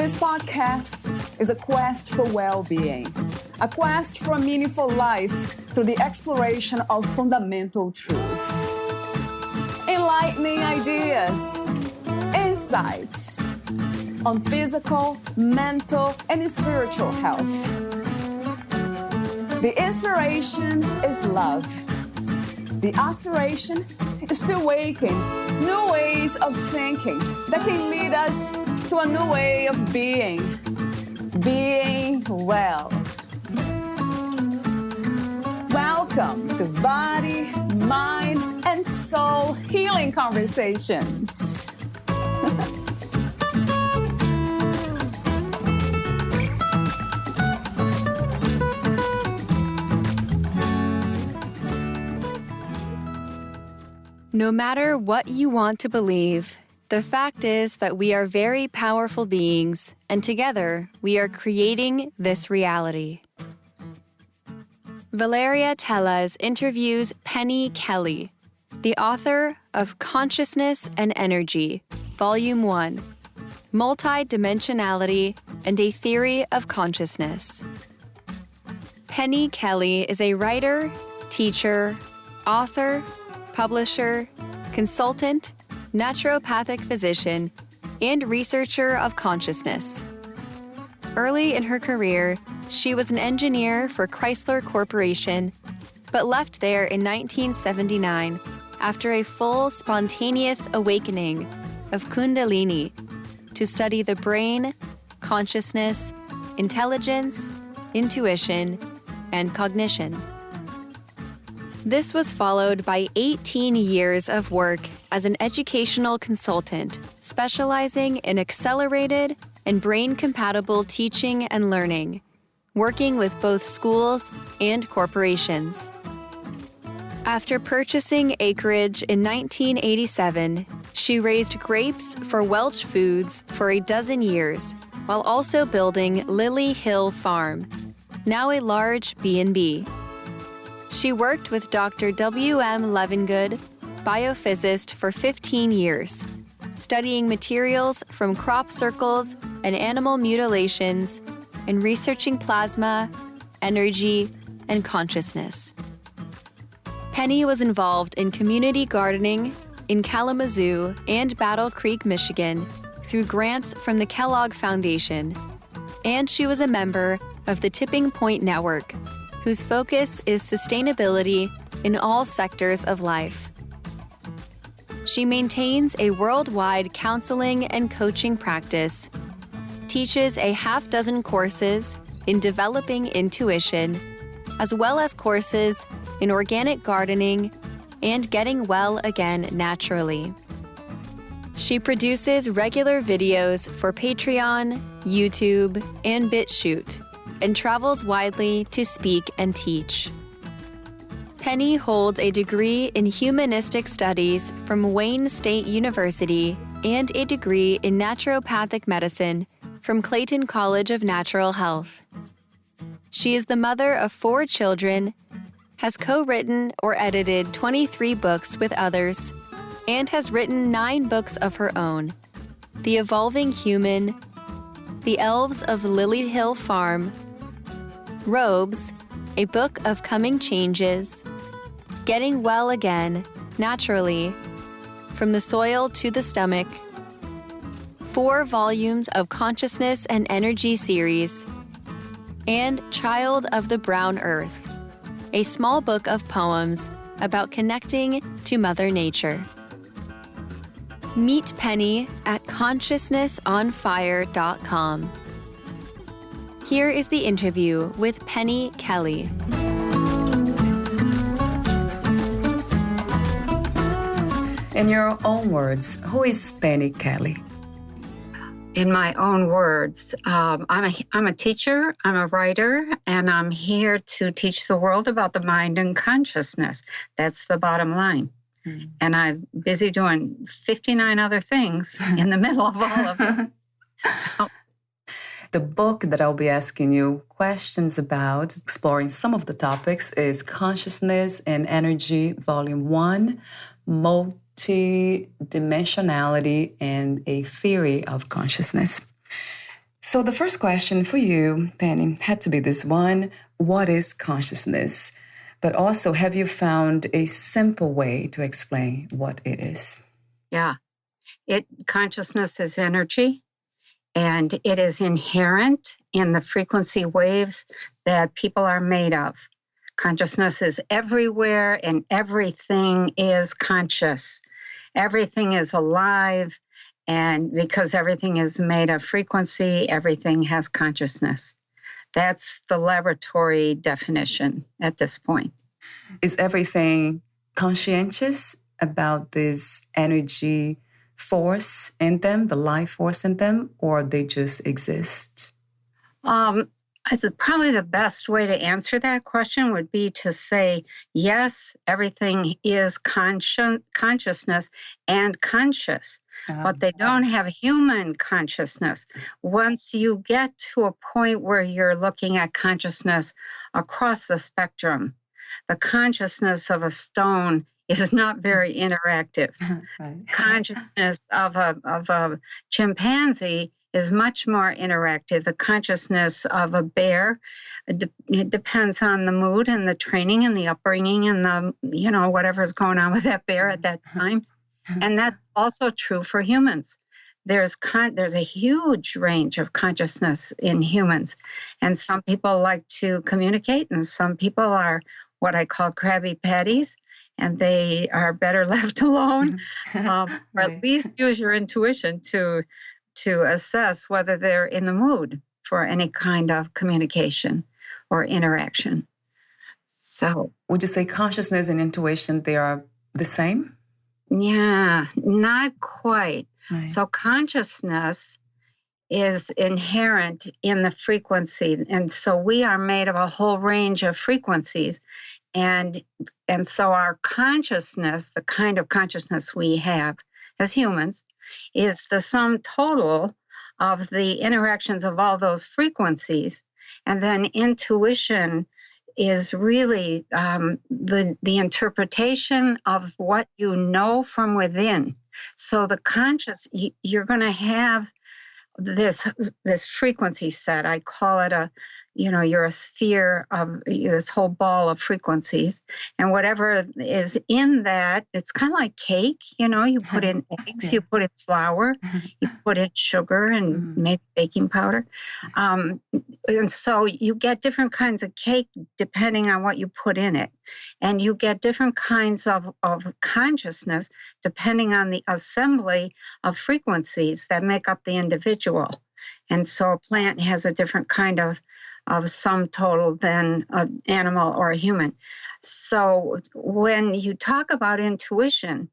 This podcast is a quest for well-being, a quest for a meaningful life through the exploration of fundamental truth. Enlightening ideas, insights on physical, mental, and spiritual health. The inspiration is love. The aspiration is to awaken new ways of thinking that can lead us to a new way of being well. Welcome to Body, Mind, and Soul Healing Conversations. No matter what you want to believe, the fact is that we are very powerful beings, and together we are creating this reality. Valeria Teles interviews Penny Kelly, the author of Consciousness and Energy, Volume 1, Multi-dimensionality and a Theory of Consciousness. Penny Kelly is a writer, teacher, author, publisher, consultant, naturopathic physician, and researcher of consciousness. Early in her career, she was an engineer for Chrysler Corporation, but left there in 1979 after a full spontaneous awakening of kundalini to study the brain, consciousness, intelligence, intuition, and cognition. This was followed by 18 years of work as an educational consultant, specializing in accelerated and brain-compatible teaching and learning, working with both schools and corporations. After purchasing acreage in 1987, she raised grapes for Welch Foods for a dozen years, while also building Lily Hill Farm, now a large B&B. She worked with Dr. W.M. Levengood, biophysicist, for 15 years, studying materials from crop circles and animal mutilations and researching plasma, energy, and consciousness. Penny was involved in community gardening in Kalamazoo and Battle Creek, Michigan, through grants from the Kellogg Foundation, and she was a member of the Tipping Point Network, whose focus is sustainability in all sectors of life. She maintains a worldwide counseling and coaching practice, teaches a half-dozen courses in developing intuition, as well as courses in organic gardening and getting well again naturally. She produces regular videos for Patreon, YouTube, and BitChute, and travels widely to speak and teach. Penny holds a degree in humanistic studies from Wayne State University and a degree in naturopathic medicine from Clayton College of Natural Health. She is the mother of 4 children, has co-written or edited 23 books with others, and has written 9 books of her own: The Evolving Human, The Elves of Lily Hill Farm, Robes, a book of coming changes, Getting Well Again, Naturally, From the Soil to the Stomach, 4 volumes of Consciousness and Energy series, and Child of the Brown Earth, a small book of poems about connecting to Mother Nature. Meet Penny at consciousnessonfire.com. Here is the interview with Penny Kelly. In your own words, who is Penny Kelly? In my own words, I'm a teacher, I'm a writer, and I'm here to teach the world about the mind and consciousness. That's the bottom line. Mm. And I'm busy doing 59 other things in the middle of all of them. So. The book that I'll be asking you questions about, exploring some of the topics, is Consciousness and Energy, Volume 1, Multi-dimensionality and a Theory of Consciousness. So the first question for you, Penny, had to be this one: what is consciousness? But also, have you found a simple way to explain what it is? Yeah. Consciousness is energy, and it is inherent in the frequency waves that people are made of. Consciousness is everywhere, and everything is conscious. Everything is alive, and because everything is made of frequency, everything has consciousness. That's the laboratory definition at this point. Is everything conscientious about this energy force in them, the life force in them, or they just exist? Probably the best way to answer that question would be to say, yes, everything is consciousness and conscious, but they don't have human consciousness. Once you get to a point where you're looking at consciousness across the spectrum, the consciousness of a stone is not very interactive. Right. Consciousness of a chimpanzee is much more interactive. The consciousness of a bear, it depends on the mood and the training and the upbringing and the, whatever's going on with that bear at that time. And that's also true for humans. There's a huge range of consciousness in humans. And some people like to communicate, and some people are what I call Krabby Patties, and they are better left alone, or at least use your intuition to assess whether they're in the mood for any kind of communication or interaction. So, would you say consciousness and intuition, they are the same? Yeah, not quite. Right. So consciousness is inherent in the frequency. And so we are made of a whole range of frequencies. And so our consciousness, the kind of consciousness we have as humans, is the sum total of the interactions of all those frequencies. And then intuition is really the interpretation of what you know from within. So the conscious, you're going to have this frequency set. I call it you're a sphere of this whole ball of frequencies, and whatever is in that, it's kind of like cake. You put in eggs, you put in flour, you put in sugar and maybe baking powder. And so you get different kinds of cake depending on what you put in it. And you get different kinds of consciousness depending on the assembly of frequencies that make up the individual. And so a plant has a different kind of sum total than an animal or a human. So when you talk about intuition,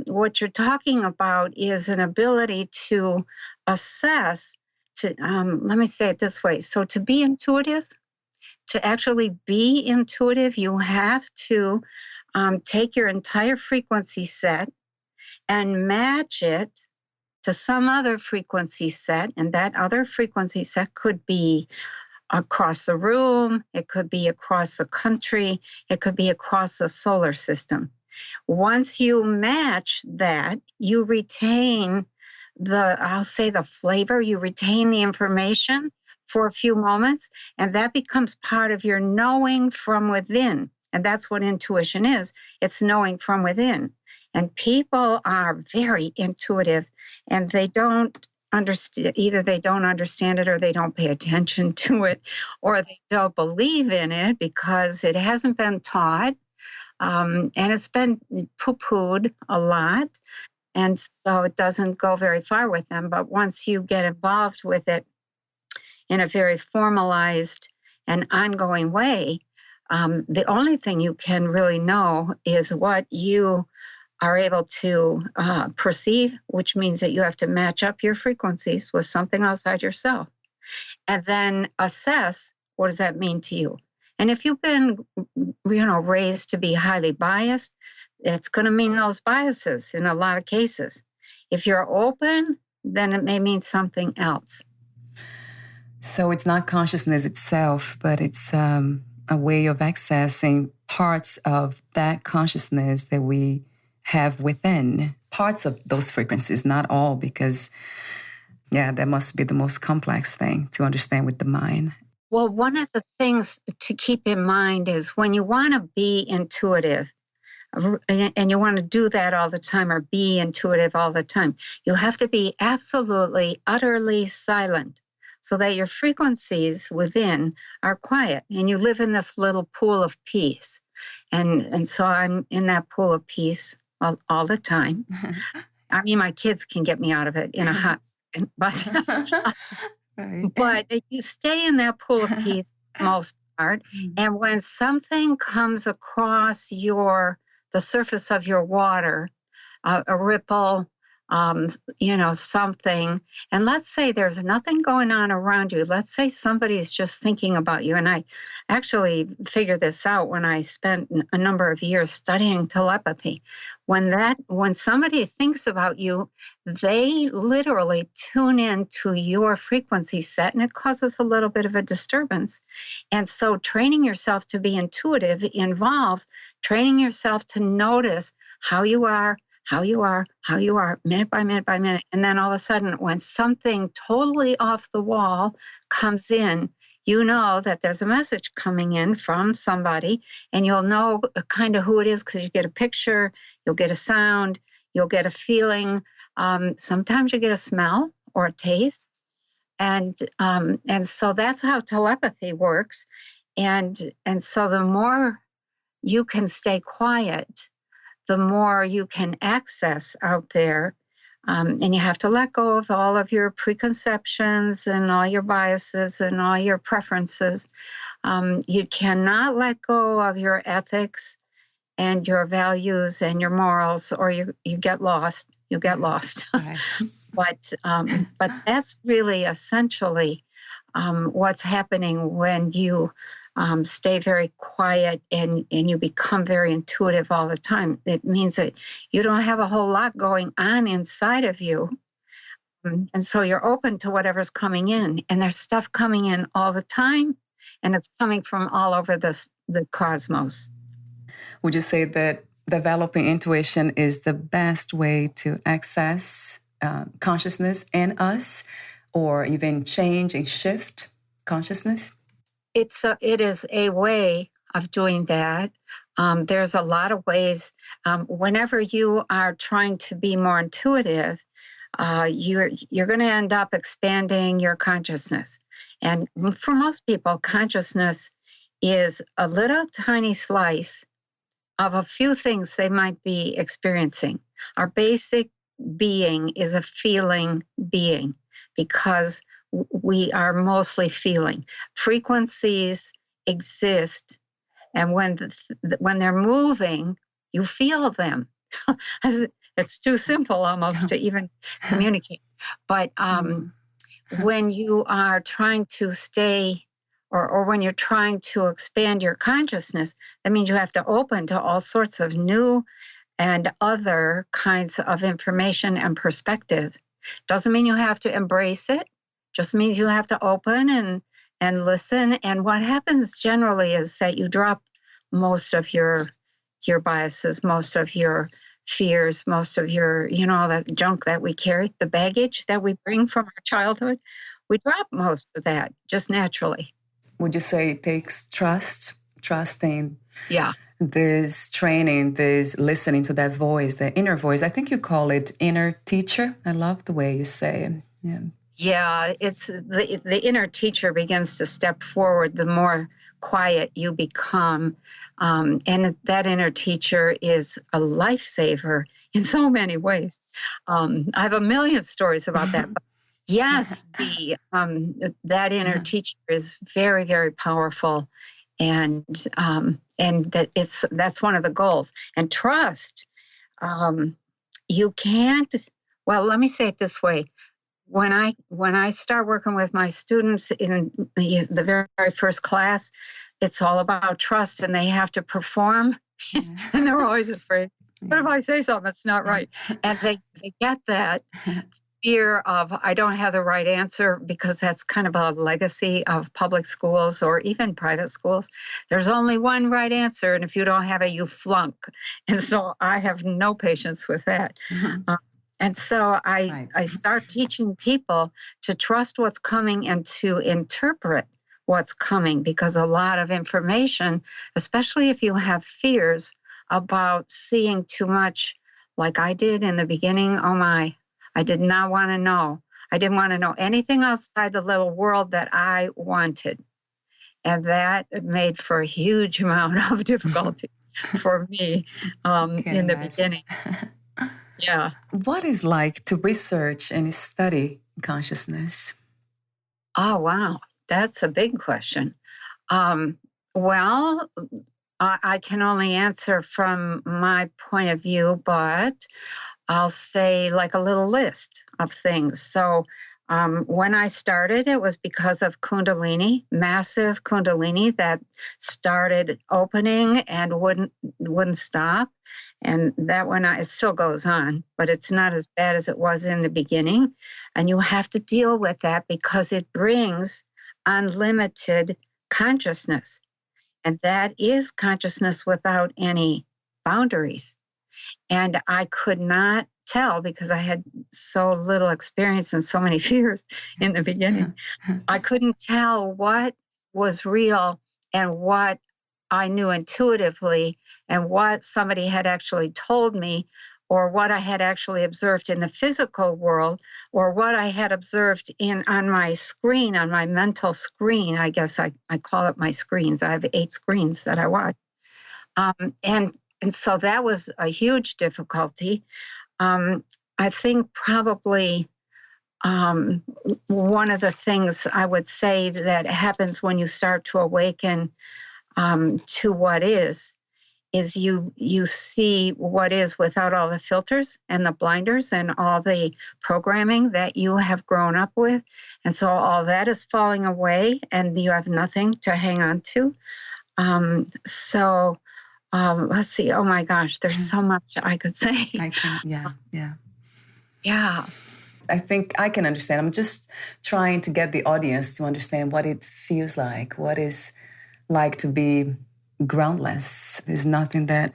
what you're talking about is an ability to assess, let me say it this way. So to be intuitive, to actually be intuitive, you have to take your entire frequency set and match it to some other frequency set. And that other frequency set could be across the room, it could be across the country, it could be across the solar system. Once you match that, you retain the flavor, you retain the information for a few moments, and that becomes part of your knowing from within. And that's what intuition is. It's knowing from within. And people are very intuitive, and they don't understand, either they don't understand it or they don't pay attention to it, or they don't believe in it because it hasn't been taught, and it's been poo-pooed a lot. And so it doesn't go very far with them. But once you get involved with it in a very formalized and ongoing way, the only thing you can really know is what you are able to perceive, which means that you have to match up your frequencies with something outside yourself, and then assess, what does that mean to you? And if you've been, raised to be highly biased, it's going to mean those biases in a lot of cases. If you're open, then it may mean something else. So it's not consciousness itself, but it's a way of accessing parts of that consciousness that we have within, parts of those frequencies, not all, because Yeah, that must be the most complex thing to understand with the mind. Well, one of the things to keep in mind is when you want to be intuitive, and you want to do that all the time or be intuitive all the time, you have to be absolutely, utterly silent so that your frequencies within are quiet and you live in this little pool of peace. And so I'm in that pool of peace all the time. I mean, my kids can get me out of it in a hot second, Right. but you stay in that pool of peace for the most part. And when something comes across the surface of your water, a ripple, something, and let's say there's nothing going on around you. Let's say somebody's just thinking about you. And I actually figured this out when I spent a number of years studying telepathy. When somebody thinks about you, they literally tune in to your frequency set, and it causes a little bit of a disturbance. And so training yourself to be intuitive involves training yourself to notice how you are, minute by minute by minute. And then all of a sudden, when something totally off the wall comes in, you know that there's a message coming in from somebody, and you'll know kind of who it is because you get a picture, you'll get a sound, you'll get a feeling. Sometimes you get a smell or a taste. And so that's how telepathy works. And so the more you can stay quiet, the more you can access out there. And you have to let go of all of your preconceptions and all your biases and all your preferences. You cannot let go of your ethics and your values and your morals, or you get lost. You get lost. Right. But that's really essentially what's happening when you stay very quiet and you become very intuitive all the time. It means that you don't have a whole lot going on inside of you. And so you're open to whatever's coming in. And there's stuff coming in all the time, and it's coming from all over the cosmos. Would you say that developing intuition is the best way to access consciousness in us, or even change and shift consciousness? It is a way of doing that. There's a lot of ways. Whenever you are trying to be more intuitive, you're going to end up expanding your consciousness. And for most people, consciousness is a little tiny slice of a few things they might be experiencing. Our basic being is a feeling being because we are mostly feeling. Frequencies exist, and when they're moving, you feel them. It's too simple almost to even communicate. But when you are trying to stay, or when you're trying to expand your consciousness, that means you have to open to all sorts of new and other kinds of information and perspective. Doesn't mean you have to embrace it. Just means you have to open and listen. And what happens generally is that you drop most of your biases, most of your fears, most of your, all that junk that we carry, the baggage that we bring from our childhood. We drop most of that just naturally. Would you say it takes trusting? Yeah. This training, this listening to that voice, the inner voice. I think you call it inner teacher. I love the way you say it. Yeah. Yeah, it's the inner teacher begins to step forward the more quiet you become. And that inner teacher is a lifesaver in so many ways. I have a million stories about that. But yes, that inner teacher is very, very powerful. And that's one of the goals. And trust, you can't, well, let me say it this way. When I start working with my students in the very first class, it's all about trust, and they have to perform, and they're always afraid. What if I say something that's not right? And they get that fear of, I don't have the right answer, because that's kind of a legacy of public schools or even private schools. There's only one right answer, and if you don't have it, you flunk. And so I have no patience with that. And so Right. I start teaching people to trust what's coming and to interpret what's coming, because a lot of information, especially if you have fears about seeing too much, like I did in the beginning, oh my, I did not want to know. I didn't want to know anything outside the little world that I wanted. And that made for a huge amount of difficulty for me Can't in the imagine. beginning. Yeah. What is like to research and study consciousness? Oh, wow. That's a big question. Well, I can only answer from my point of view, but I'll say like a little list of things. So when I started, it was because of kundalini, massive kundalini that started opening and wouldn't stop. And that one, it still goes on, but it's not as bad as it was in the beginning. And you have to deal with that because it brings unlimited consciousness. And that is consciousness without any boundaries. And I could not tell because I had so little experience and so many fears in the beginning. I couldn't tell what was real and what I knew intuitively and what somebody had actually told me, or what I had actually observed in the physical world, or what I had observed on my screen, on my mental screen. I guess I call it my screens. I have 8 screens that I watch. And so that was a huge difficulty. I think probably one of the things I would say that happens when you start to awaken to what is you see what is without all the filters and the blinders and all the programming that you have grown up with. And so all that is falling away and you have nothing to hang on to. Let's see. Oh my gosh, there's so much I could say. Yeah. I think I can understand. I'm just trying to get the audience to understand what it feels like, what is like to be groundless. There's nothing that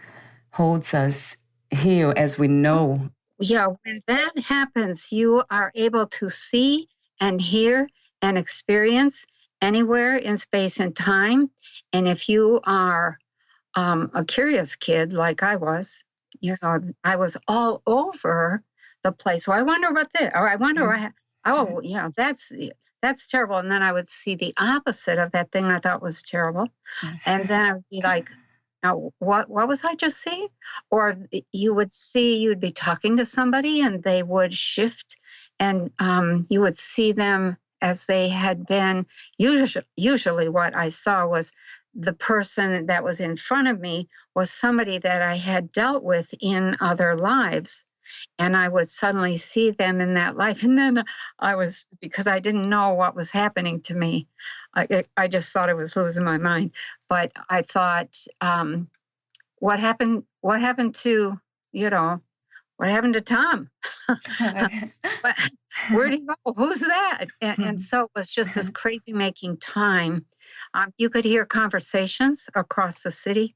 holds us here as we know. Yeah, when that happens, you are able to see and hear and experience anywhere in space and time. And if you are a curious kid like I was, I was all over the place. So I wonder what this, or I wonder, that's terrible. And then I would see the opposite of that thing I thought was terrible. And then I would be like, now, what was I just seeing? Or you'd be talking to somebody and they would shift and you would see them as they had been. Usually what I saw was the person that was in front of me was somebody that I had dealt with in other lives. And I would suddenly see them in that life. And then because I didn't know what was happening to me, I just thought I was losing my mind. But I thought, what happened to, what happened to Tom? Where'd he go? Who's that? And so it was just this crazy making time. You could hear conversations across the city.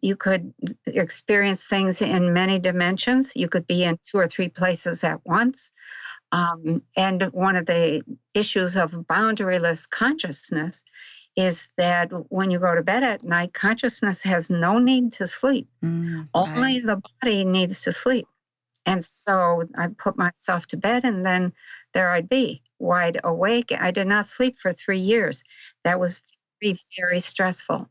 You could experience things in many dimensions. You could be in 2 or 3 places at once. And one of the issues of boundaryless consciousness is that when you go to bed at night, consciousness has no need to sleep. Only the body needs to sleep. And so I put myself to bed and then there I'd be wide awake. I did not sleep for 3 years. That was very, very stressful.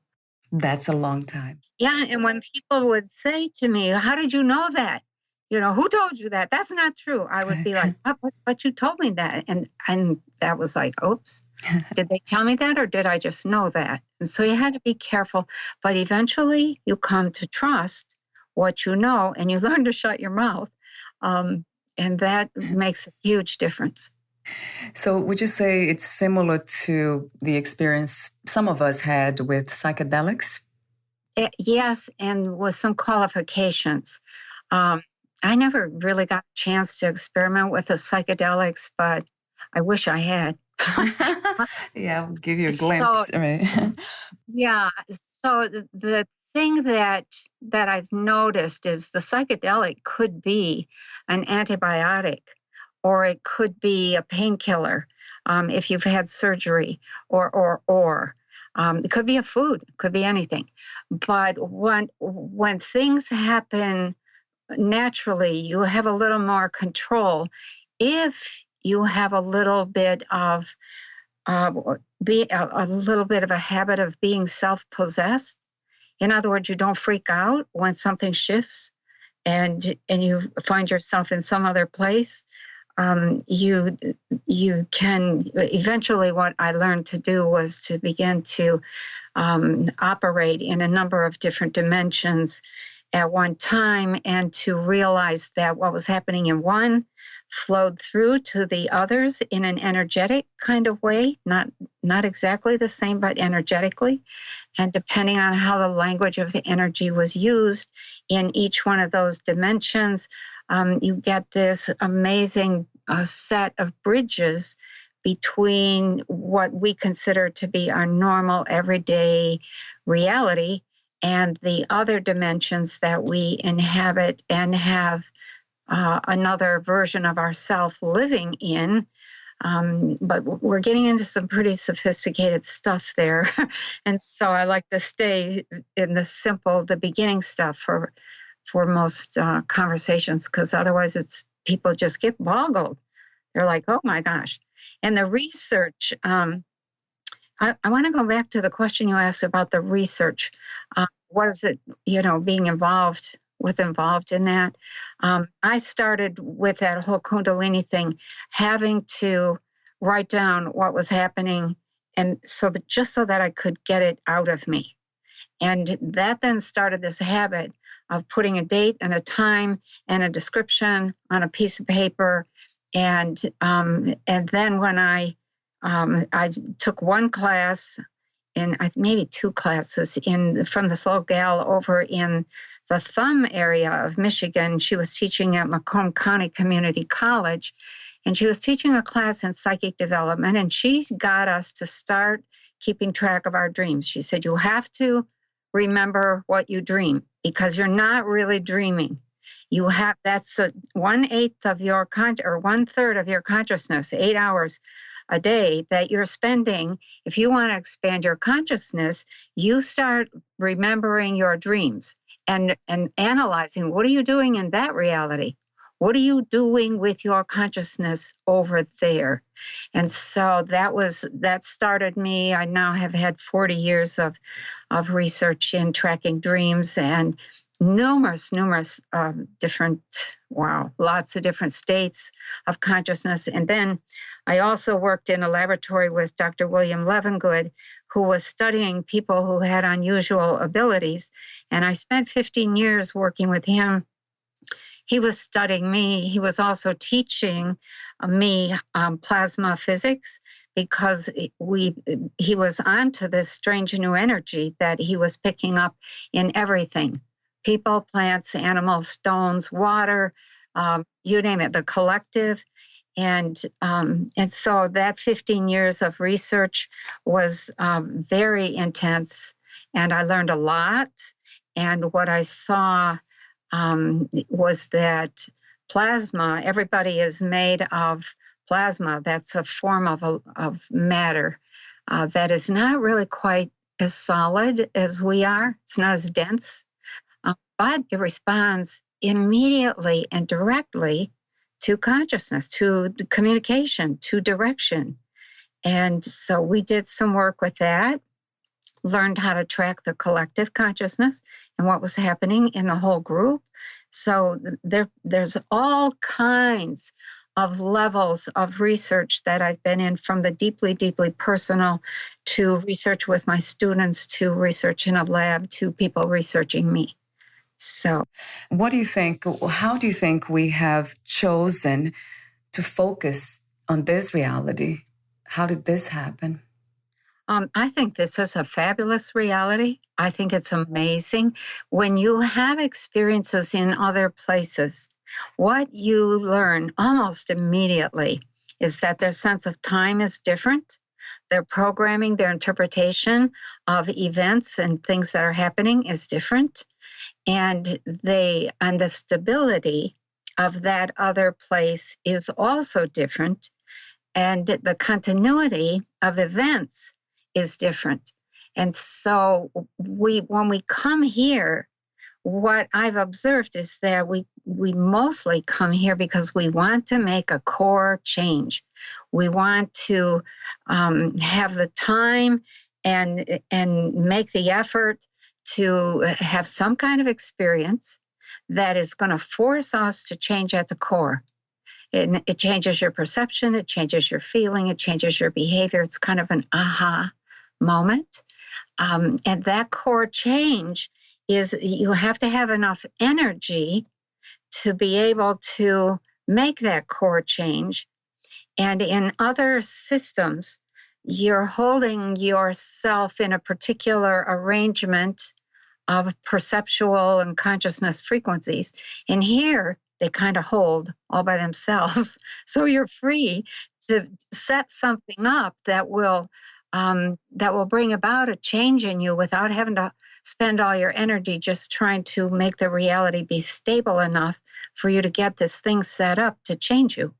That's a long time. Yeah, and when people would say to me, how did you know that? Who told you that? That's not true. I would be like, but you told me that. And that was like, oops, did they tell me that or did I just know that? And so you had to be careful. But eventually you come to trust what you know and you learn to shut your mouth. And that makes a huge difference. So would you say it's similar to the experience some of us had with psychedelics? Yes, and with some qualifications. I never really got a chance to experiment with the psychedelics, but I wish I had. Yeah, I'll give you a glimpse. So, Yeah. So the thing that I've noticed is the psychedelic could be an antibiotic, or it could be a painkiller if you've had surgery, or it could be a food, it could be anything. But when things happen naturally, you have a little more control if you have a little bit of a little bit of a habit of being self-possessed. In other words, you don't freak out when something shifts and you find yourself in some other place. You can eventually. What I learned to do was to begin to operate in a number of different dimensions at one time, and to realize that what was happening in one flowed through to the others in an energetic kind of way, not exactly the same, but energetically. And depending on how the language of the energy was used in each one of those dimensions, you get this amazing set of bridges between what we consider to be our normal everyday reality and the other dimensions that we inhabit and have another version of ourself living in. But we're getting into some pretty sophisticated stuff there. And so I like to stay in the beginning stuff for most conversations, because otherwise people just get boggled. They're like, oh my gosh. And the research, I want to go back to the question you asked about the research. What is it, being involved, was involved in that? I started with that whole kundalini thing, having to write down what was happening, and just so that I could get it out of me. And that then started this habit of putting a date and a time and a description on a piece of paper. And then when I took one class, and maybe two classes from this little gal over in the Thumb area of Michigan. She was teaching at Macomb County Community College, and she was teaching a class in psychic development, and she got us to start keeping track of our dreams. She said, you have to remember what you dream, because you're not really dreaming. That's 1/8 of your or 1/3 of your consciousness, 8 hours a day that you're spending. If you want to expand your consciousness, you start remembering your dreams and analyzing, what are you doing in that reality? What are you doing with your consciousness over there? And so that started me. I now have had 40 years of research in tracking dreams, and numerous different, lots of different states of consciousness. And then I also worked in a laboratory with Dr. William Levengood, who was studying people who had unusual abilities. And I spent 15 years working with him. He was studying me. He was also teaching me plasma physics, because he was onto this strange new energy that he was picking up in everything. People, plants, animals, stones, water, you name it, the collective. And so that 15 years of research was very intense, and I learned a lot. And what I saw was that plasma, everybody is made of plasma. That's a form of matter that is not really quite as solid as we are. It's not as dense. But it responds immediately and directly to consciousness, to communication, to direction. And so we did some work with that, learned how to track the collective consciousness and what was happening in the whole group. So there's all kinds of levels of research that I've been in, from the deeply, deeply personal to research with my students, to research in a lab, to people researching me. So what do you think? How do you think we have chosen to focus on this reality? How did this happen? I think this is a fabulous reality. I think it's amazing. When you have experiences in other places, what you learn almost immediately is that their sense of time is different. Their programming, their interpretation of events and things that are happening is different. And the stability of that other place is also different. And the continuity of events is different. And so when we come here, what I've observed is that we mostly come here because we want to make a core change. We want to have the time and make the effort to have some kind of experience that is going to force us to change at the core. It changes your perception, it changes your feeling, it changes your behavior. It's kind of an aha moment. And that core change is you have to have enough energy to be able to make that core change. And in other systems, you're holding yourself in a particular arrangement of perceptual and consciousness frequencies. And here, they kind of hold all by themselves. So you're free to set something up that will bring about a change in you without having to spend all your energy just trying to make the reality be stable enough for you to get this thing set up to change you.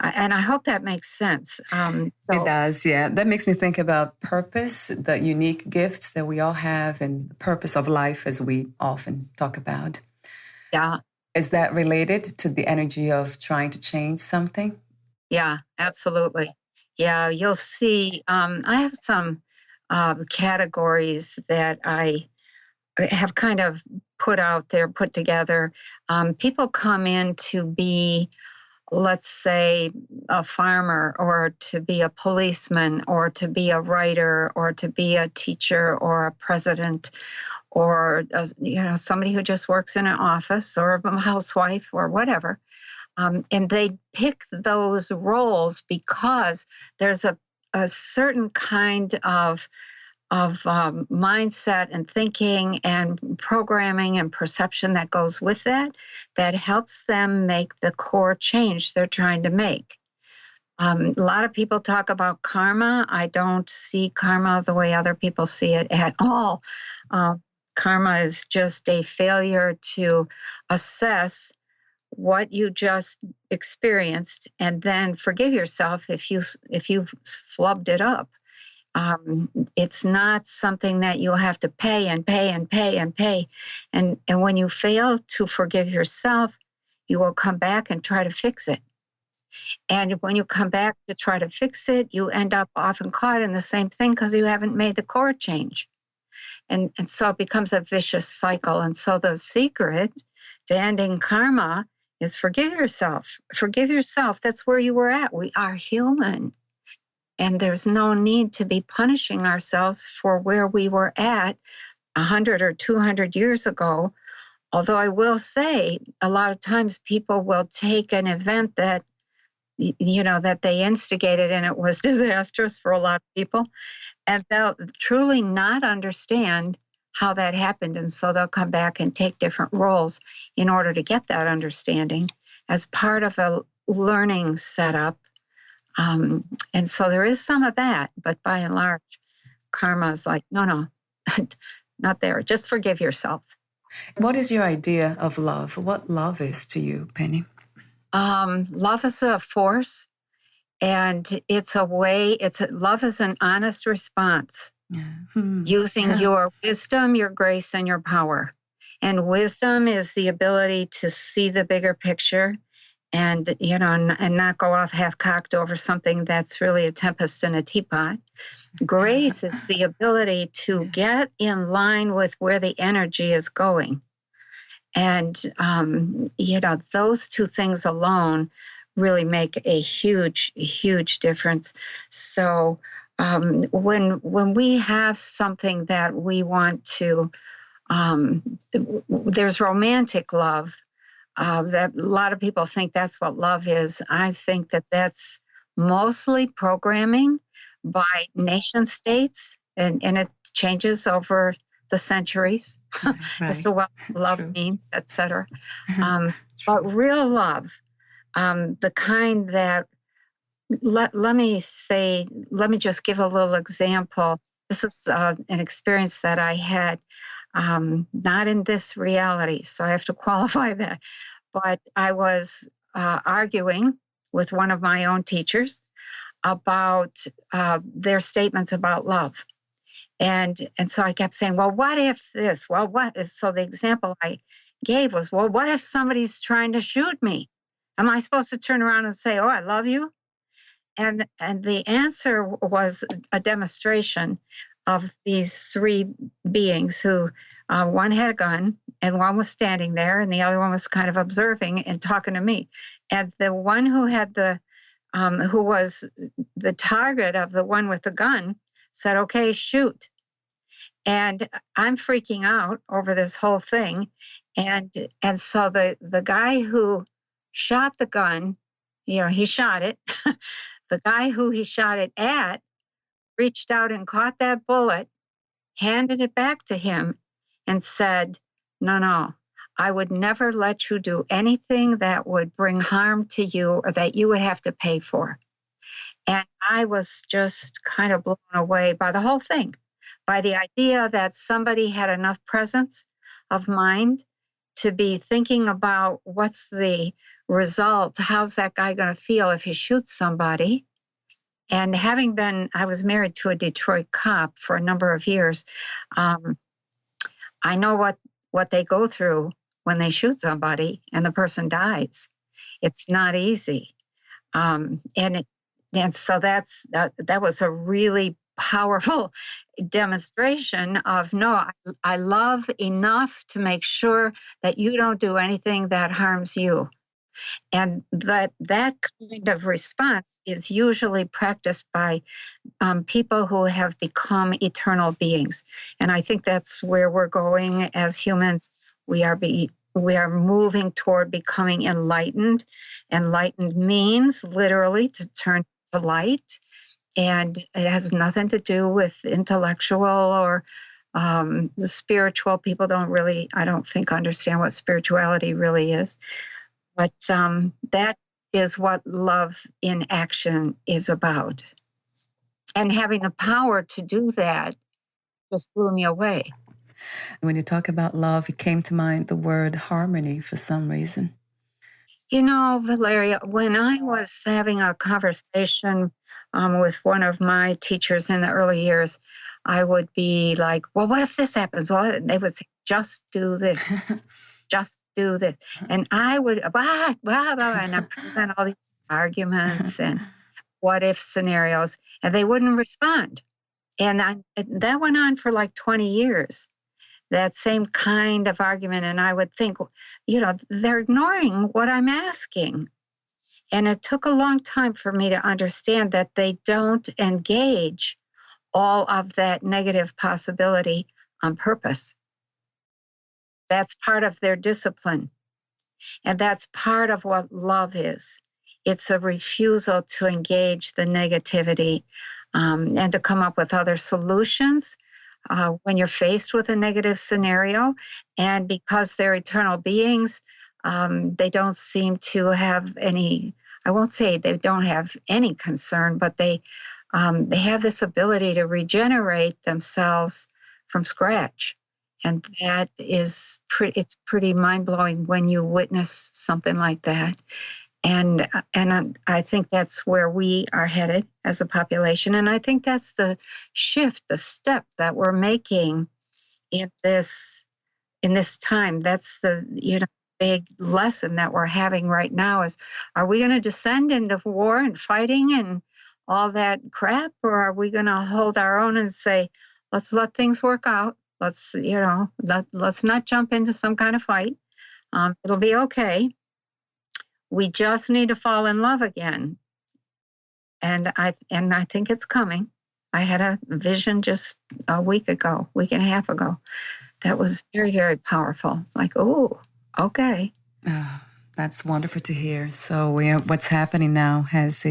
And I hope that makes sense. It does, yeah. That makes me think about purpose, the unique gifts that we all have, and the purpose of life, as we often talk about. Yeah. Is that related to the energy of trying to change something? Yeah, absolutely. Yeah, you'll see. I have some categories that I have kind of put together. People come in to be, let's say, a farmer, or to be a policeman, or to be a writer, or to be a teacher, or a president, or somebody who just works in an office, or a housewife, or whatever. And they pick those roles because there's a certain kind of mindset and thinking and programming and perception that goes with that helps them make the core change they're trying to make. A lot of people talk about karma. I don't see karma the way other people see it at all. Karma is just a failure to assess what you just experienced and then forgive yourself if you flubbed it up. It's not something that you have to pay and pay and pay and pay. And when you fail to forgive yourself, you will come back and try to fix it. And when you come back to try to fix it, you end up often caught in the same thing because you haven't made the core change. And so it becomes a vicious cycle. And so the secret to ending karma is forgive yourself. Forgive yourself. That's where you were at. We are human. And there's no need to be punishing ourselves for where we were at 100 or 200 years ago. Although I will say a lot of times people will take an event that, that they instigated and it was disastrous for a lot of people, and they'll truly not understand how that happened. And so they'll come back and take different roles in order to get that understanding as part of a learning setup. And so there is some of that, but by and large, karma is like, no, not there. Just forgive yourself. What is your idea of love? What love is to you, Penny? Love is a force, and it's a way, love is an honest response. Using your wisdom, your grace, and your power. And wisdom is the ability to see the bigger picture and not go off half-cocked over something that's really a tempest in a teapot. Grace is the ability to get in line with where the energy is going. And, those two things alone really make a huge, huge difference. So when we have something that we want to, there's romantic love. That a lot of people think that's what love is. I think that that's mostly programming by nation states, and it changes over the centuries as to what love means, etc. But real love, the kind that let me just give a little example. This is an experience that I had, not in this reality, so I have to qualify that. But I was arguing with one of my own teachers about their statements about love. And so I kept saying, well, what if this? Well, what is, so the example I gave was, well, what if somebody's trying to shoot me? Am I supposed to turn around and say, oh, I love you? And the answer was a demonstration of these three beings who, one had a gun and one was standing there and the other one was kind of observing and talking to me. And the one who had who was the target of the one with the gun said, okay, shoot. And I'm freaking out over this whole thing. And so the guy who shot the gun, he shot it. The guy who he shot it at reached out and caught that bullet, handed it back to him, and said, no, I would never let you do anything that would bring harm to you or that you would have to pay for. And I was just kind of blown away by the whole thing, by the idea that somebody had enough presence of mind to be thinking about what's the result, how's that guy going to feel if he shoots somebody. And I was married to a Detroit cop for a number of years. I know what they go through when they shoot somebody and the person dies. It's not easy. And so that was a really powerful demonstration of, no, I love enough to make sure that you don't do anything that harms you. And that kind of response is usually practiced by people who have become eternal beings. And I think that's where we're going as humans. We are moving toward becoming enlightened. Enlightened means literally to turn to light. And it has nothing to do with intellectual or spiritual. People I don't think, understand what spirituality really is. But that is what love in action is about. And having the power to do that just blew me away. When you talk about love, it came to mind the word harmony for some reason. Valeria, when I was having a conversation with one of my teachers in the early years, I would be like, well, what if this happens? Well, they would say, just do this. Just do this. And I would, blah, blah, blah, and I present all these arguments and what if scenarios, and they wouldn't respond. And that went on for like 20 years, that same kind of argument. And I would think, they're ignoring what I'm asking. And it took a long time for me to understand that they don't engage all of that negative possibility on purpose. That's part of their discipline. And that's part of what love is. It's a refusal to engage the negativity and to come up with other solutions when you're faced with a negative scenario. And because they're eternal beings, they don't seem to have any, I won't say they don't have any concern, but they have this ability to regenerate themselves from scratch. And that is it's pretty mind-blowing when you witness something like that. And I think that's where we are headed as a population. And I think that's the shift, the step that we're making in this time. That's the big lesson that we're having right now is, are we going to descend into war and fighting and all that crap? Or are we going to hold our own and say, let's let things work out? Let's not jump into some kind of fight. It'll be okay. We just need to fall in love again. And I think it's coming. I had a vision just a week and a half ago, that was very, very powerful. Like, oh, okay. Oh, that's wonderful to hear. So what's happening now has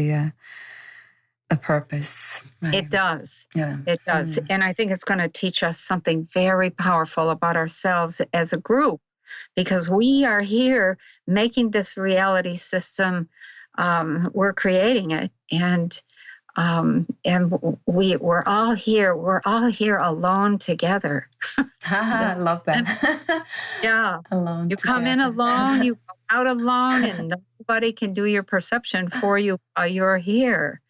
a purpose. Right? It does. Yeah. It does. And I think it's going to teach us something very powerful about ourselves as a group, because we are here making this reality system we're creating it, and we're all here. We're all here alone together. I love that. Yeah. Alone You come in together. alone, you go out alone, and nobody can do your perception for you while you're here.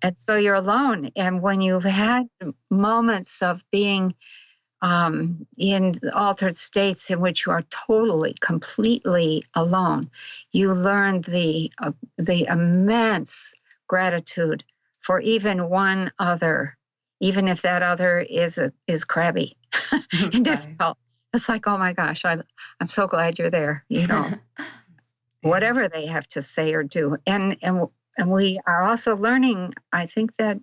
And so you're alone. And when you've had moments of being in altered states in which you are totally, completely alone, you learn the immense gratitude for even one other, even if that other is crabby and difficult. It's like, oh my gosh, I'm so glad you're there. Whatever they have to say or do, and we are also learning. I think that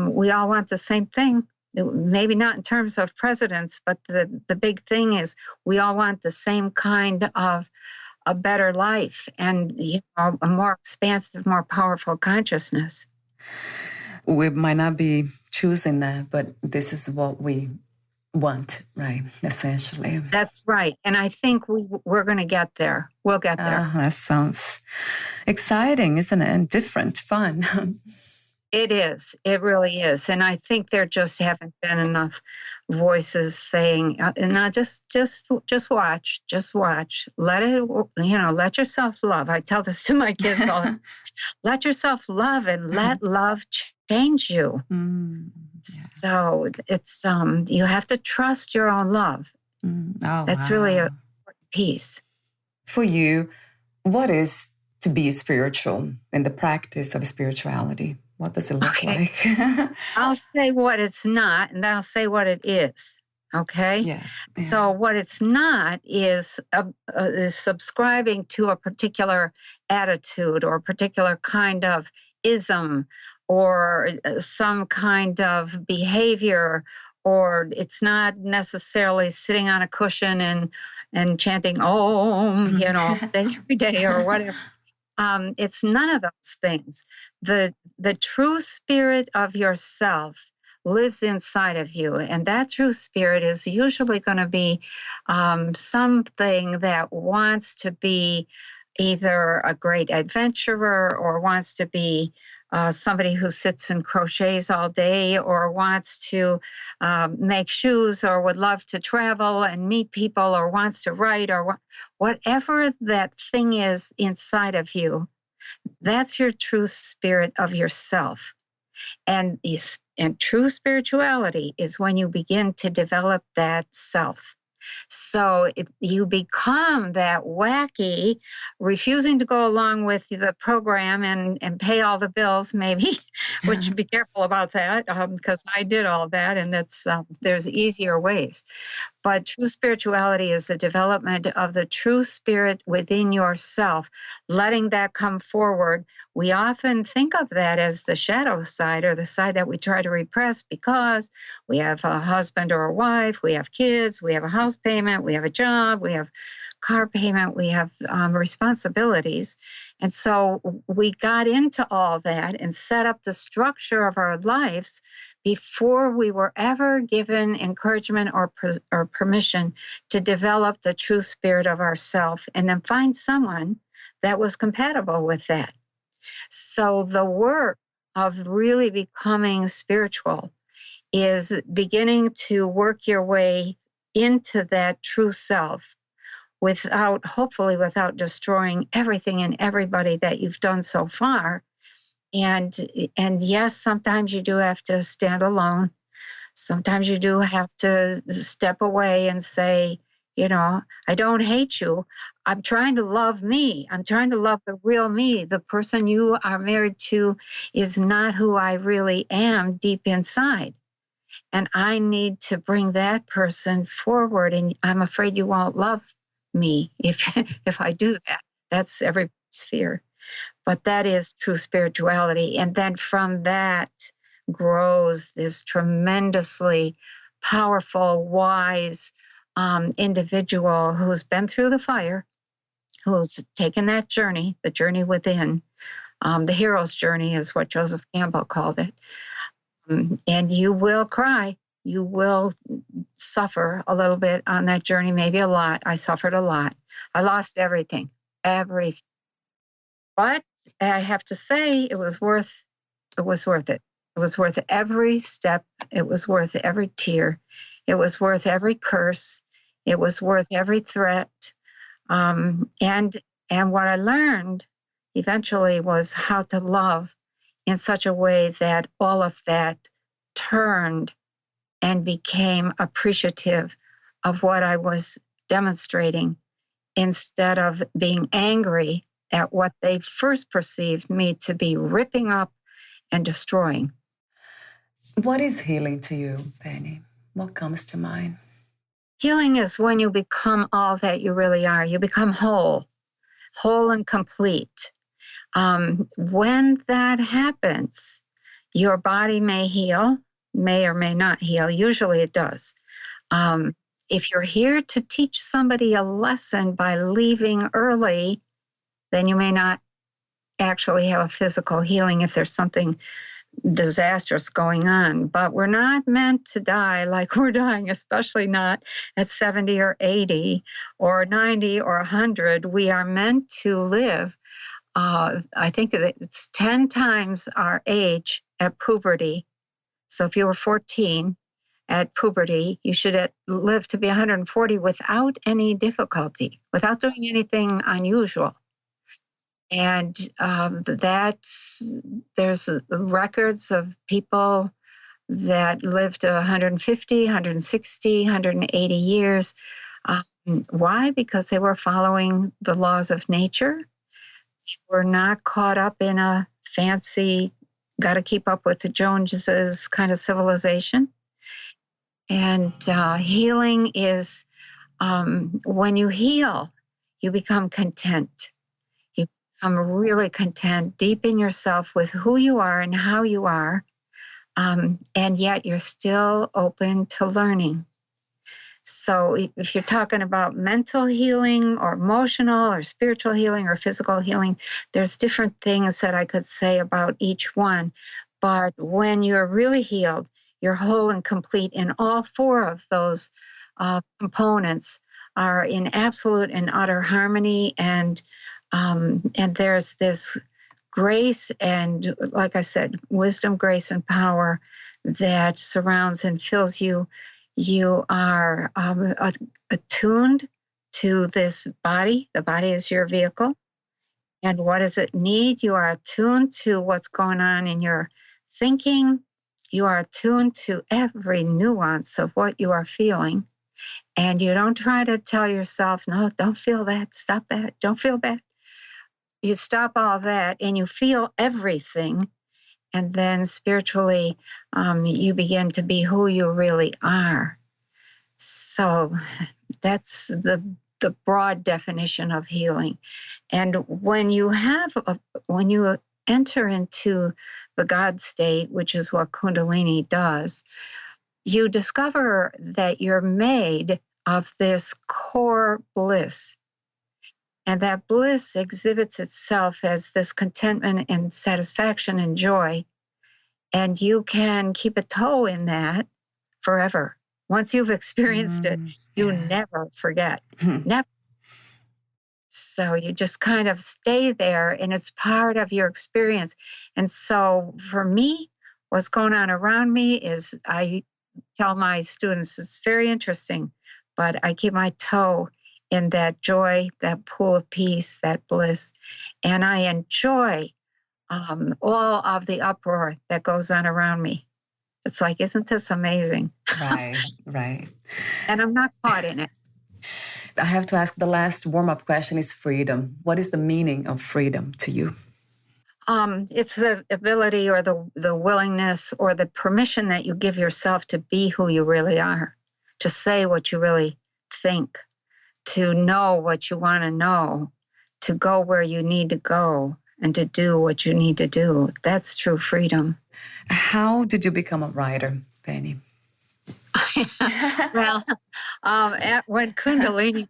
we all want the same thing. Maybe not in terms of presidents, but the big thing is we all want the same kind of a better life and a more expansive, more powerful consciousness. We might not be choosing that, but this is what we want, right? Essentially. That's right. And I think we're going to get there. We'll get there. That sounds exciting, isn't it? And different, fun. It is. It really is. And I think there just haven't been enough voices saying, "No, just watch, just watch. Let it, let yourself love." I tell this to my kids all the time. Let yourself love and let love change you. So it's you have to trust your own love. That's really a important piece. For you, what is to be spiritual in the practice of spirituality? What does it look like? I'll say what it's not, and I'll say what it is. Okay? Yeah. So what it's not is subscribing to a particular attitude or a particular kind of ism or some kind of behavior, or it's not necessarily sitting on a cushion and chanting Om, every day or whatever. It's none of those things. The true spirit of yourself lives inside of you, and that true spirit is usually going to be something that wants to be either a great adventurer or wants to be somebody who sits and crochets all day or wants to make shoes or would love to travel and meet people or wants to write or whatever that thing is inside of you. That's your true spirit of yourself. And true spirituality is when you begin to develop that self. So you become that wacky, refusing to go along with the program and pay all the bills, maybe, which be careful about that, because I did all that, and that's there's easier ways. But true spirituality is the development of the true spirit within yourself, letting that come forward. We often think of that as the shadow side or the side that we try to repress because we have a husband or a wife, we have kids, we have a house payment, we have a job, we have car payment, we have responsibilities. And so we got into all that and set up the structure of our lives before we were ever given encouragement or permission to develop the true spirit of ourself and then find someone that was compatible with that. So the work of really becoming spiritual is beginning to work your way into that true self hopefully without destroying everything and everybody that you've done so far. And yes, sometimes you do have to stand alone. Sometimes you do have to step away and say, I don't hate you. I'm trying to love me. I'm trying to love the real me. The person you are married to is not who I really am deep inside. And I need to bring that person forward. And I'm afraid you won't love me if I do that. That's everybody's fear. But that is true spirituality. And then from that grows this tremendously powerful, wise individual who's been through the fire, who's taken that journey, the journey within. The hero's journey is what Joseph Campbell called it. And you will cry. You will suffer a little bit on that journey, maybe a lot. I suffered a lot. I lost everything. But I have to say, it was worth it. It was worth every step. It was worth every tear. It was worth every curse. It was worth every threat. And what I learned eventually was how to love in such a way that all of that turned and became appreciative of what I was demonstrating, instead of being angry at what they first perceived me to be ripping up and destroying. What is healing to you, Penny? What comes to mind? Healing is when you become all that you really are. You become whole and complete. When that happens, your body may heal, may or may not heal. Usually it does. If you're here to teach somebody a lesson by leaving early, then you may not actually have a physical healing if there's something disastrous going on. But we're not meant to die like we're dying, especially not at 70 or 80 or 90 or 100. We are meant to live, I think it's 10 times our age at puberty. So if you were 14 at puberty, you should live to be 140 without any difficulty, without doing anything unusual. And there's records of people that lived 150, 160, 180 years. Why? Because they were following the laws of nature. They were not caught up in a fancy, got to keep up with the Joneses kind of civilization. And healing is when you heal, you become content. I'm really content deep in yourself with who you are and how you are, and yet you're still open to learning. So if you're talking about mental healing or emotional or spiritual healing or physical healing, there's different things that I could say about each one. But when you're really healed, you're whole and complete, and all four of those components are in absolute and utter harmony, and there's this grace and, like I said, wisdom, grace, and power that surrounds and fills you. You are attuned to this body. The body is your vehicle. And what does it need? You are attuned to what's going on in your thinking. You are attuned to every nuance of what you are feeling. And you don't try to tell yourself, no, don't feel that, stop that, don't feel bad. You stop all that and you feel everything. And then spiritually, you begin to be who you really are. So that's the broad definition of healing. And when you enter into the God state, which is what Kundalini does, you discover that you're made of this core bliss. And that bliss exhibits itself as this contentment and satisfaction and joy. And you can keep a toe in that forever. Once you've experienced it, you never forget. Never. So you just kind of stay there, and it's part of your experience. And so for me, what's going on around me is, I tell my students, it's very interesting, but I keep my toe in that joy, that pool of peace, that bliss. And I enjoy all of the uproar that goes on around me. It's like, isn't this amazing? Right. And I'm not caught in it. I have to ask, the last warm-up question is freedom. What is the meaning of freedom to you? It's the ability or the willingness or the permission that you give yourself to be who you really are, to say what you really think, to know what you want to know, to go where you need to go, and to do what you need to do. That's true freedom. How did you become a writer, Penny? Well, when Kundalini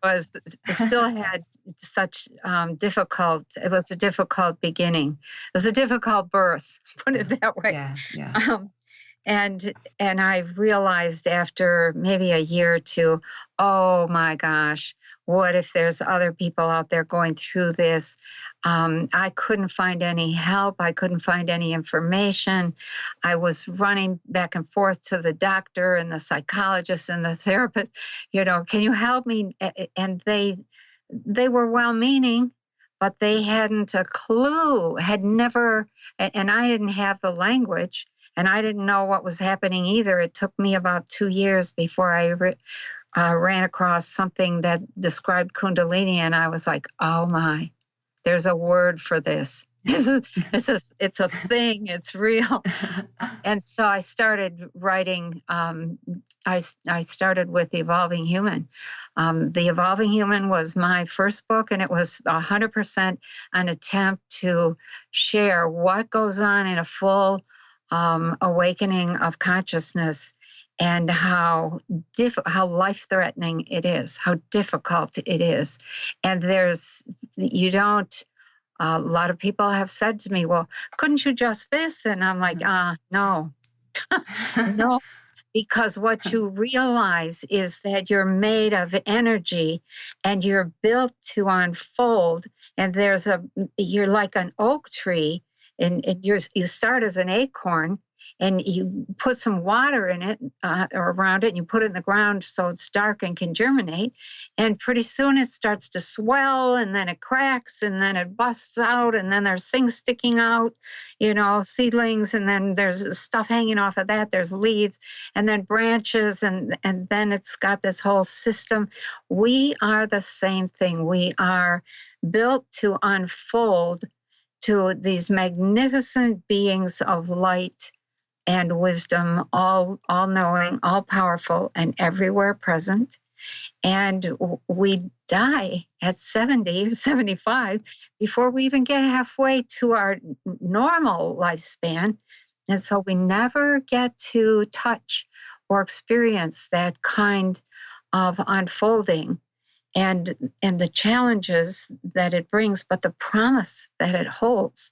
still had such it was a difficult beginning. It was a difficult birth, put it that way. Yeah. And I realized after maybe a year or two, oh my gosh, what if there's other people out there going through this? I couldn't find any help. I couldn't find any information. I was running back and forth to the doctor and the psychologist and the therapist, can you help me? And they were well-meaning, but they hadn't a clue, had never, and I didn't have the language. And I didn't know what was happening either. It took me about 2 years before I ran across something that described kundalini, and I was like, oh my, there's a word for this. It's a thing. It's real. And so I started writing. I started with The Evolving Human. The Evolving Human was my first book, and it was 100% an attempt to share what goes on in a full awakening of consciousness, and how life-threatening it is, how difficult it is. And a lot of people have said to me, well, couldn't you just this? And I'm like, no, no, because what you realize is that you're made of energy and you're built to unfold. And you're like an oak tree. And you start as an acorn, and you put some water in it or around it, and you put it in the ground so it's dark and can germinate. And pretty soon it starts to swell, and then it cracks, and then it busts out, and then there's things sticking out, seedlings, and then there's stuff hanging off of that. There's leaves, and then branches, and then it's got this whole system. We are the same thing. We are built to unfold to these magnificent beings of light and wisdom, all knowing, all powerful, and everywhere present. And we die at 70 or 75 before we even get halfway to our normal lifespan. And so we never get to touch or experience that kind of unfolding and the challenges that it brings, but the promise that it holds.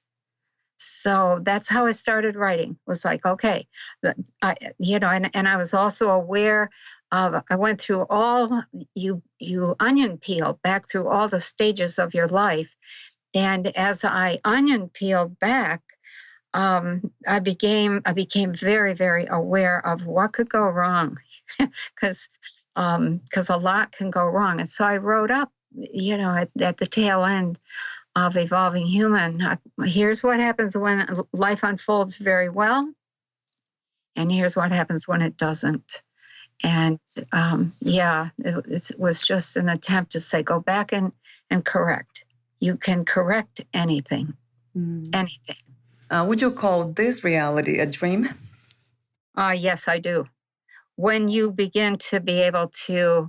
So that's how I started writing. It was like, okay, and I was also aware of, I went through all, you onion peel back through all the stages of your life. And as I onion peeled back, I became very, very aware of what could go wrong, because a lot can go wrong. And so I wrote up, at the tail end of Evolving Human, here's what happens when life unfolds very well, and here's what happens when it doesn't. And it was just an attempt to say, go back and correct. You can correct anything, anything. Would you call this reality a dream? Yes, I do. When you begin to be able to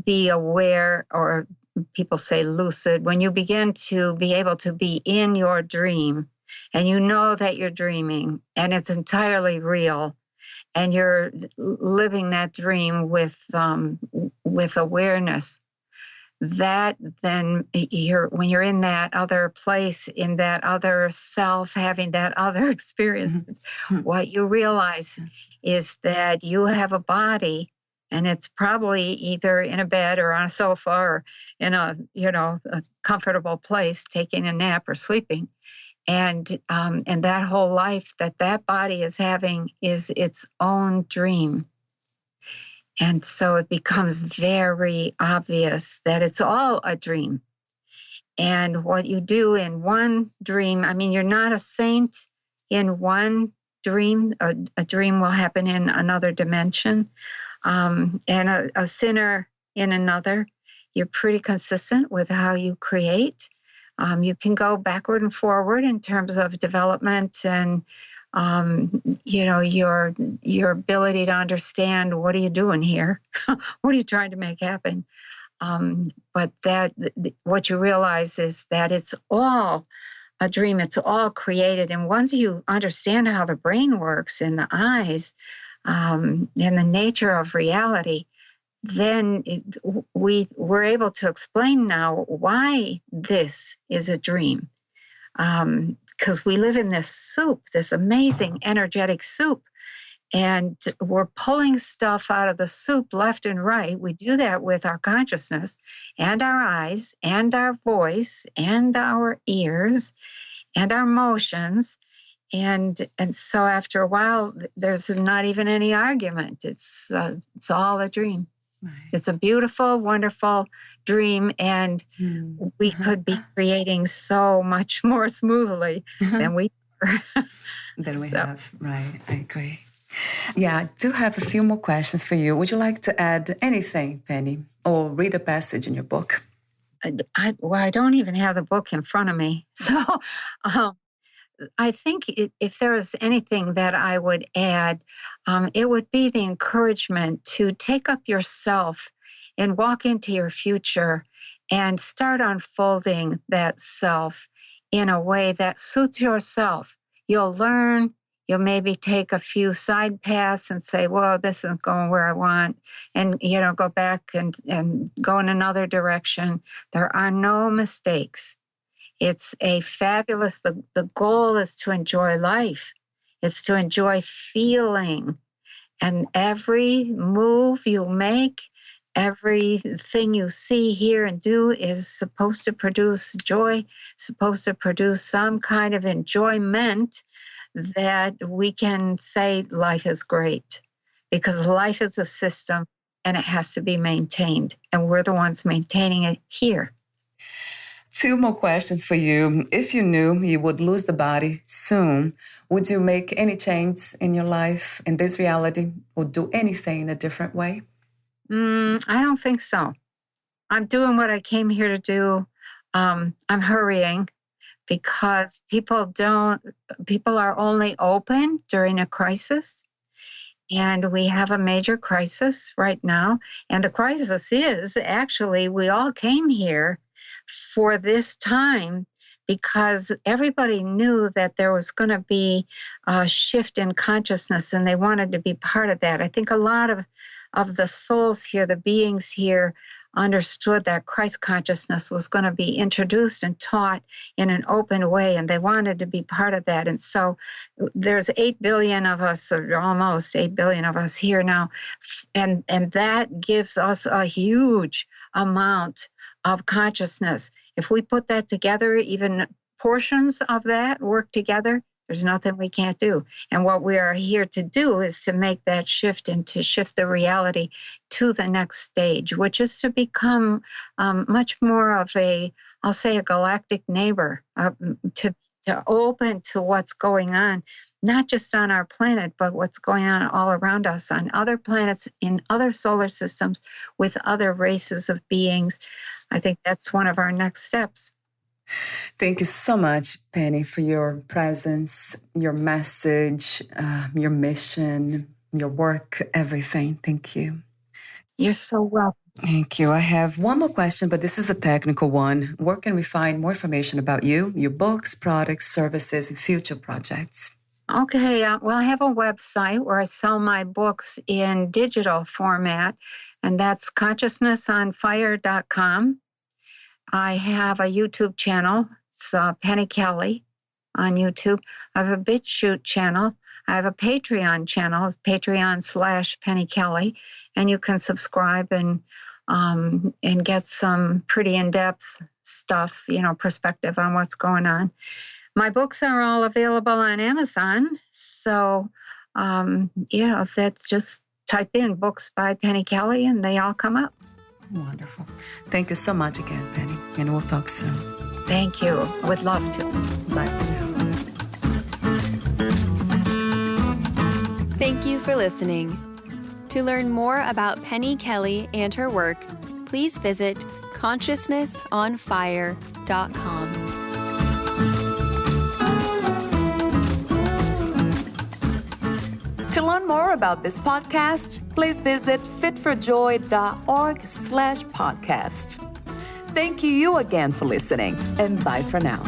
be aware, or people say lucid, when you begin to be able to be in your dream, and you know that you're dreaming and it's entirely real, and you're living that dream with awareness, that then when you're in that other place, in that other self, having that other experience, what you realize is that you have a body, and it's probably either in a bed or on a sofa or in a comfortable place, taking a nap or sleeping. And that whole life that body is having is its own dream. And so it becomes very obvious that it's all a dream. And what you do in one dream, you're not a saint in one dream. A dream will happen in another dimension, and a sinner in another. You're pretty consistent with how you create. You can go backward and forward in terms of development and your ability to understand, what are you doing here? What are you trying to make happen? But what you realize is that it's all a dream. It's all created. And once you understand how the brain works and the eyes and the nature of reality, then we're able to explain now why this is a dream. Because we live in this soup, this amazing energetic soup. And we're pulling stuff out of the soup left and right. We do that with our consciousness and our eyes and our voice and our ears and our motions. And so after a while, there's not even any argument. It's all a dream. Right. It's a beautiful, wonderful dream. And we could be creating so much more smoothly than we have. Right. I agree. Yeah, I do have a few more questions for you. Would you like to add anything, Penny, or read a passage in your book? I don't even have the book in front of me. So I think if there was anything that I would add, it would be the encouragement to take up yourself and walk into your future and start unfolding that self in a way that suits yourself. You'll learn. You'll maybe take a few side paths and say, well, this isn't going where I want, and, go back and go in another direction. There are no mistakes. It's a fabulous, the goal is to enjoy life. It's to enjoy feeling. And every move you make, everything you see, hear, and do is supposed to produce joy, supposed to produce some kind of enjoyment that we can say life is great, because life is a system and it has to be maintained. And we're the ones maintaining it here. 2 more questions for you. If you knew you would lose the body soon, would you make any change in your life, in this reality, or do anything in a different way? I don't think so. I'm doing what I came here to do. I'm hurrying because people are only open during a crisis. And we have a major crisis right now. And the crisis is actually, we all came here for this time because everybody knew that there was going to be a shift in consciousness and they wanted to be part of that. I think a lot of the souls here, the beings here, understood that Christ consciousness was going to be introduced and taught in an open way, and they wanted to be part of that. And so there's 8 billion of us, or almost 8 billion of us here now, and that gives us a huge amount of consciousness. If we put that together, even portions of that work together, there's nothing we can't do. And what we are here to do is to make that shift and to shift the reality to the next stage, which is to become much more of a galactic neighbor, to open to what's going on, not just on our planet, but what's going on all around us, on other planets, in other solar systems, with other races of beings. I think that's one of our next steps. Thank you so much, Penny, for your presence, your message, your mission, your work, everything. Thank you. You're so welcome. Thank you. I have one more question, but this is a technical one. Where can we find more information about you, your books, products, services, and future projects? Okay. Well, I have a website where I sell my books in digital format, and that's consciousnessonfire.com. I have a YouTube channel. It's Penny Kelly on YouTube. I have a BitChute channel. I have a Patreon channel. It's Patreon/Penny Kelly. And you can subscribe and get some pretty in-depth stuff, perspective on what's going on. My books are all available on Amazon. So, that's just type in books by Penny Kelly and they all come up. Wonderful. Thank you so much again, Penny, and we'll talk soon. Thank you. Would love to. Bye for now. Thank you for listening. To learn more about Penny Kelly and her work, please visit consciousnessonfire.com. To learn more about this podcast, please visit fitforjoy.org/podcast. Thank you again for listening, and bye for now.